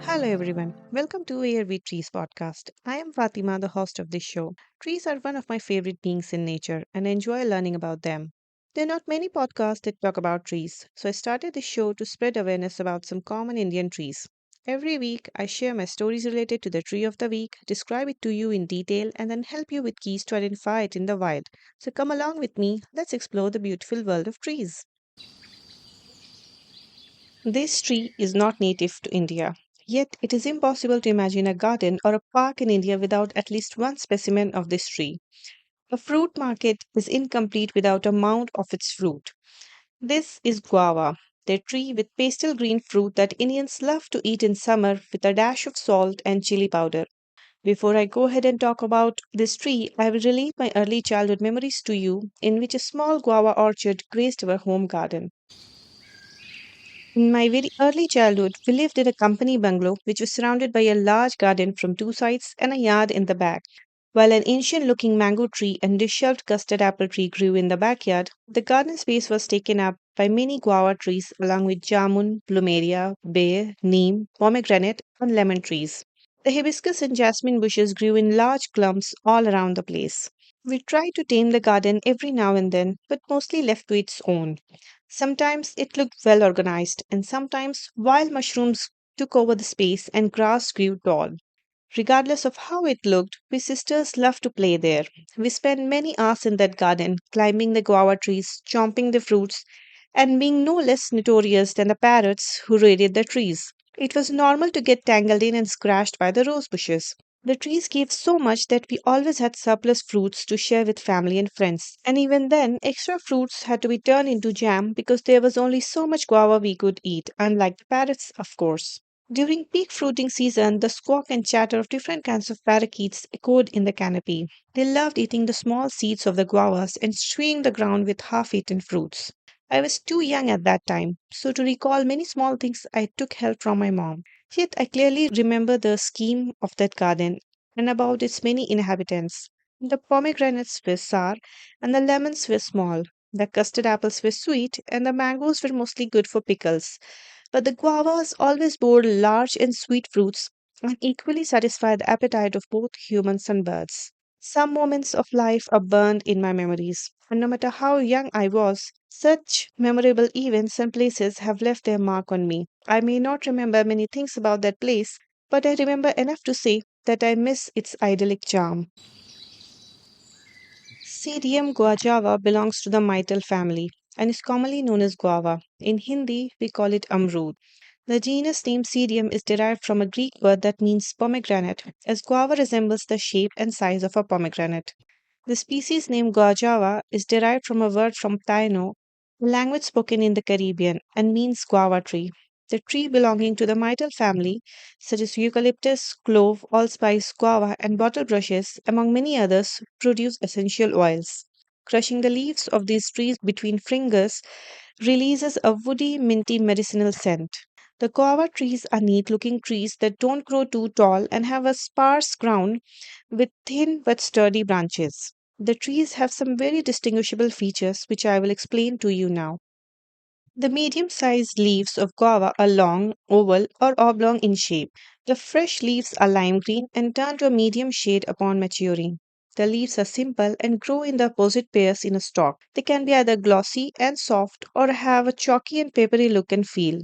Hello everyone, welcome to Air with Trees podcast. I am Fatima, the host of this show. Trees are one of my favorite beings in nature and I enjoy learning about them. There are not many podcasts that talk about trees, so I started this show to spread awareness about some common Indian trees. Every week, I share my stories related to the tree of the week, describe it to you in detail, and then help you with keys to identify it in the wild. So come along with me, let's explore the beautiful world of trees. This tree is not native to India, yet it is impossible to imagine a garden or a park in India without at least one specimen of this tree. A fruit market is incomplete without a mound of its fruit. This is guava, the tree with pastel green fruit that Indians love to eat in summer with a dash of salt and chili powder. Before I go ahead and talk about this tree, I will relate my early childhood memories to you, in which a small guava orchard graced our home garden. In my very early childhood, we lived in a company bungalow which was surrounded by a large garden from two sides and a yard in the back. While an ancient looking mango tree and disheveled custard apple tree grew in the backyard, the garden space was taken up by many guava trees along with jamun, plumeria, bay, neem, pomegranate, and lemon trees. The hibiscus and jasmine bushes grew in large clumps all around the place. We tried to tame the garden every now and then, but mostly left to its own. Sometimes it looked well organized, and sometimes wild mushrooms took over the space and grass grew tall. Regardless of how it looked, we sisters loved to play there. We spent many hours in that garden, climbing the guava trees, chomping the fruits, and being no less notorious than the parrots who raided the trees. It was normal to get tangled in and scratched by the rose bushes. The trees gave so much that we always had surplus fruits to share with family and friends. And even then, extra fruits had to be turned into jam because there was only so much guava we could eat, unlike the parrots, of course. During peak fruiting season, the squawk and chatter of different kinds of parakeets echoed in the canopy. They loved eating the small seeds of the guavas and strewing the ground with half eaten fruits. I was too young at that time, so to recall many small things, I took help from my mom. Yet I clearly remember the scheme of that garden and about its many inhabitants. The pomegranates were sour, and the lemons were small. The custard apples were sweet, and the mangoes were mostly good for pickles. But the guavas always bore large and sweet fruits and equally satisfied the appetite of both humans and birds. Some moments of life are burned in my memories, and no matter how young I was, such memorable events and places have left their mark on me. I may not remember many things about that place, but I remember enough to say that I miss its idyllic charm. Cedium guajava belongs to the myrtle family and is commonly known as guava. In Hindi, we call it amrud. The genus name Cedium is derived from a Greek word that means pomegranate, as guava resembles the shape and size of a pomegranate. The species name guajava is derived from a word from Taino, a language spoken in the Caribbean, and means guava tree. The tree belonging to the myrtle family, such as eucalyptus, clove, allspice, guava, and bottle brushes, among many others, produce essential oils. Crushing the leaves of these trees between fingers releases a woody, minty medicinal scent. The guava trees are neat looking trees that don't grow too tall and have a sparse crown with thin but sturdy branches. The trees have some very distinguishable features which I will explain to you now. The medium sized leaves of guava are long, oval, or oblong in shape. The fresh leaves are lime green and turn to a medium shade upon maturing. The leaves are simple and grow in the opposite pairs in a stalk. They can be either glossy and soft or have a chalky and peppery look and feel.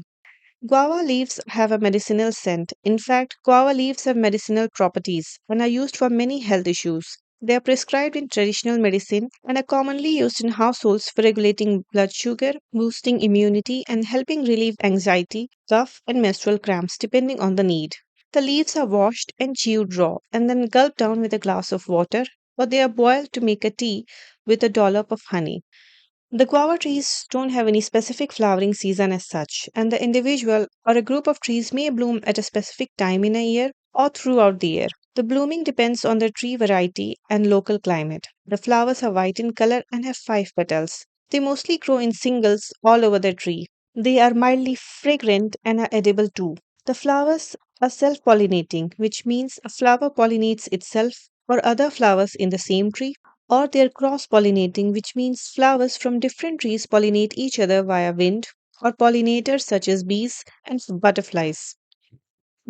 Guava leaves have a medicinal scent. In fact, guava leaves have medicinal properties and are used for many health issues. They are prescribed in traditional medicine and are commonly used in households for regulating blood sugar, boosting immunity, and helping relieve anxiety, cough, and menstrual cramps, depending on the need. The leaves are washed and chewed raw and then gulped down with a glass of water, or they are boiled to make a tea with a dollop of honey. The guava trees don't have any specific flowering season as such, and the individual or a group of trees may bloom at a specific time in a year or throughout the year. The blooming depends on the tree variety and local climate. The flowers are white in color and have five petals. They mostly grow in singles all over the tree. They are mildly fragrant and are edible too. The flowers are self pollinating, which means a flower pollinates itself or other flowers in the same tree, or they're cross pollinating, which means flowers from different trees pollinate each other via wind, or pollinators such as bees and butterflies.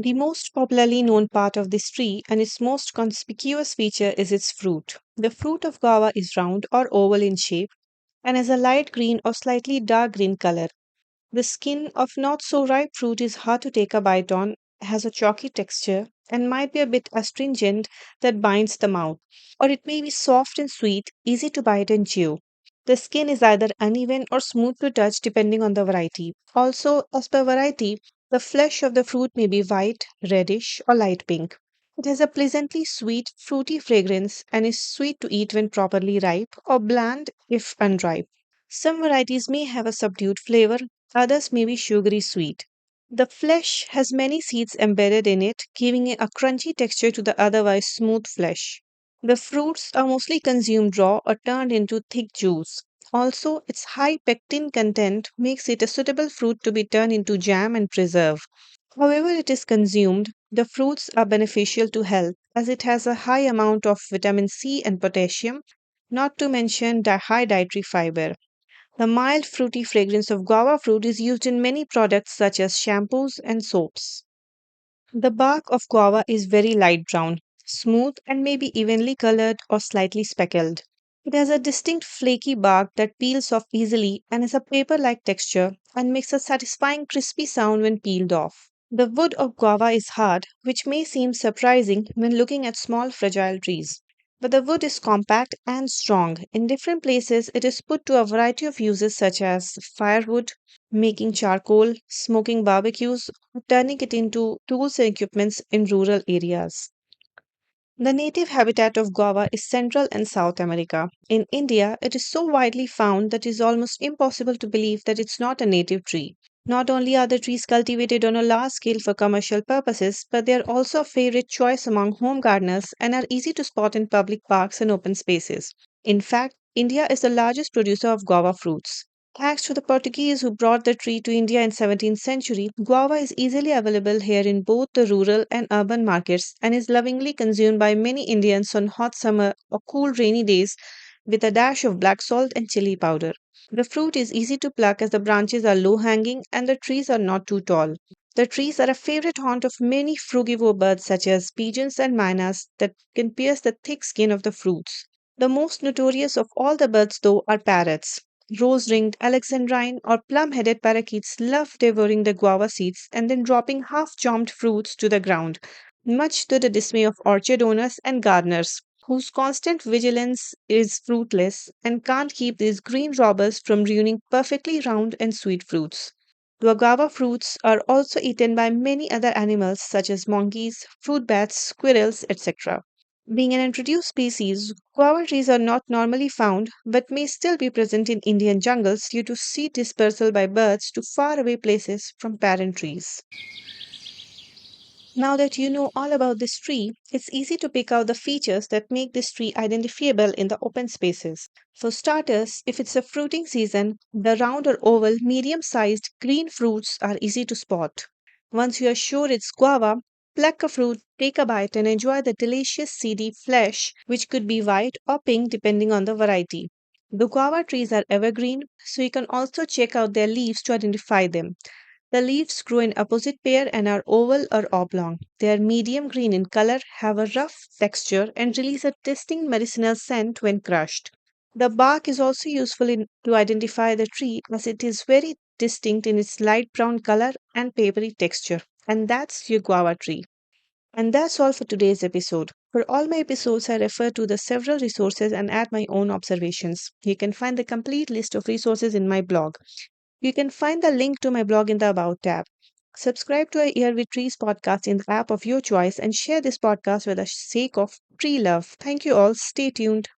The most popularly known part of this tree and its most conspicuous feature is its fruit. The fruit of guava is round or oval in shape and has a light green or slightly dark green color. The skin of not so ripe fruit is hard to take a bite on, has a chalky texture, and might be a bit astringent that binds the mouth. Or it may be soft and sweet, easy to bite and chew. The skin is either uneven or smooth to touch depending on the variety. Also, as per variety, the flesh of the fruit may be white, reddish, or light pink. It has a pleasantly sweet, fruity fragrance and is sweet to eat when properly ripe or bland if unripe. Some varieties may have a subdued flavor, others may be sugary sweet. The flesh has many seeds embedded in it, giving it a crunchy texture to the otherwise smooth flesh. The fruits are mostly consumed raw or turned into thick juice. Also, its high pectin content makes it a suitable fruit to be turned into jam and preserve. However, it is consumed, the fruits are beneficial to health as it has a high amount of vitamin C and potassium, not to mention high dietary fiber. The mild fruity fragrance of guava fruit is used in many products such as shampoos and soaps. The bark of guava is very light brown, smooth, and may be evenly colored or slightly speckled. It has a distinct flaky bark that peels off easily and has a paper like texture and makes a satisfying crispy sound when peeled off. The wood of guava is hard, which may seem surprising when looking at small fragile trees. But the wood is compact and strong. In different places, it is put to a variety of uses such as firewood, making charcoal, smoking barbecues, or turning it into tools and equipments in rural areas. The native habitat of guava is Central and South America. In India, it is so widely found that it is almost impossible to believe that it's not a native tree. Not only are the trees cultivated on a large scale for commercial purposes, but they are also a favorite choice among home gardeners and are easy to spot in public parks and open spaces. In fact, India is the largest producer of guava fruits. Thanks to the Portuguese who brought the tree to India in 17th century, guava is easily available here in both the rural and urban markets and is lovingly consumed by many Indians on hot summer or cool rainy days with a dash of black salt and chili powder. The fruit is easy to pluck as the branches are low hanging and the trees are not too tall. The trees are a favorite haunt of many frugivore birds such as pigeons and mynas that can pierce the thick skin of the fruits. The most notorious of all the birds, though, are parrots. Rose ringed Alexandrine or plum headed parakeets love devouring the guava seeds and then dropping half charmed fruits to the ground, much to the dismay of orchard owners and gardeners, whose constant vigilance is fruitless and can't keep these green robbers from ruining perfectly round and sweet fruits. The guava fruits are also eaten by many other animals such as monkeys, fruit bats, squirrels, etc. Being an introduced species, guava trees are not normally found but may still be present in Indian jungles due to seed dispersal by birds to faraway places from parent trees. Now that you know all about this tree, it's easy to pick out the features that make this tree identifiable in the open spaces. For starters, if it's a fruiting season, the round or oval, medium sized green fruits are easy to spot. Once you are sure it's guava, pluck a fruit, take a bite, and enjoy the delicious seedy flesh, which could be white or pink depending on the variety. The guava trees are evergreen, so you can also check out their leaves to identify them. The leaves grow in opposite pair and are oval or oblong. They are medium green in color, have a rough texture, and release a distinct medicinal scent when crushed. The bark is also useful to identify the tree as it is very distinct in its light brown color and papery texture. And that's your guava tree. And that's all for today's episode. For all my episodes, I refer to the several resources and add my own observations. You can find the complete list of resources in my blog. You can find the link to my blog in the About tab. Subscribe to a Ear with Trees podcast in the app of your choice and share this podcast for the sake of tree love. Thank you all. Stay tuned.